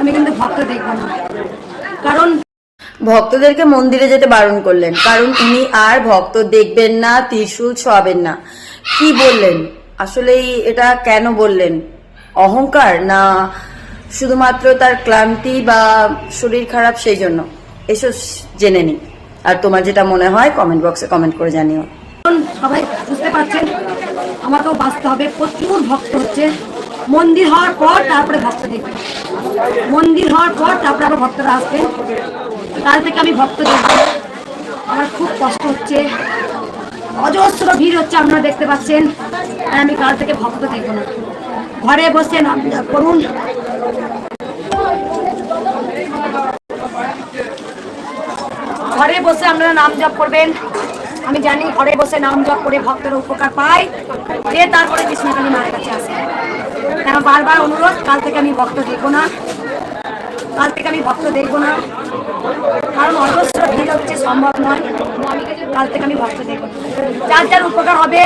আমি কিন্তু ভক্ত দেখবো না, কারণ ভক্তদেরকে মন্দিরে যেতে বারণ করলেন, কারণ উনি আর ভক্ত দেখবেন না, ত্রিশূল ছোঁয়াবেন না। কি বললেন আসলেই, এটা কেন বললেন? অহংকার, না শুধুমাত্র তার ক্লান্তি বা শরীর খারাপ সেই জন্য? এসব জেনে নি। আর তোমার যেটা মনে হয় কমেন্ট বক্সে কমেন্ট করে জানিও। সবাই বুঝতে পারছেন আমাকেও বাঁচতে হবে। প্রচুর ভক্ত হচ্ছে, মন্দির হওয়ার পর তারপরে ভক্ত দেখবে, মন্দির হওয়ার পর তারপরে আবার ভক্তরা আসবেন। কাল থেকে আমি ভক্ত দেখব, আমার খুব কষ্ট হচ্ছে, অজস্র ভিড় হচ্ছে, আপনারা দেখতে পাচ্ছেন। আর আমি কাল থেকে ভক্ত দেখবো না, ঘরে বসে নাম জপ করুন। ঘরে বসে আপনারা নাম জপ করবেন। আমি জানি ঘরে বসে নাম জপ করে ভক্তরা উপকার পায়, যে তারপরে কৃষ্ণকালী মায়ের কাছে আসে। কেন বারবার অনুরোধ, কাল থেকে আমি ভক্ত দেখবো না, কাল থেকে আমি ভক্ত দেখবো না, কারণ অজস্র ভিড় হচ্ছে, সম্ভব নয়। কাল থেকে আমি ভক্ত দেখবো না। যার যার উপকার হবে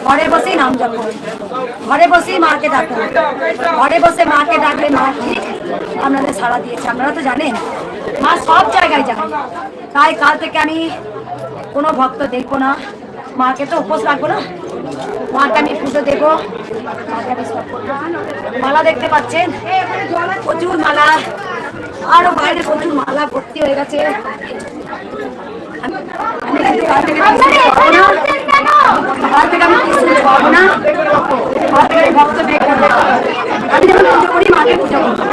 ঘরে বসেই নাম জপ করুন, ঘরে বসেই মাকে ডাকুন, ঘরে বসে মাকে ডাকলে মা ঠিক আপনাদের সাড়া দিয়েছে, আপনারা তো জানেন মা সব জায়গায় যায়। তাই কাল থেকে আমি কোনো ভক্ত দেখবো না, মাকে তো উপোস রাখবো না, মাকে আমি পুজো দেবো, মাকে আমি সব করবো। মালা দেখতে পাচ্ছেন, প্রচুর মালা, আরো বাইরে প্রচুর মালা ভর্তি হয়ে গেছে। আমি কিন্তু কাল থেকে কাল থেকে আমি কিছু পাবো না, কাল থেকে ভক্ত দেখবো না। আমি যখন পুজো করি মাকে পুজো করবো।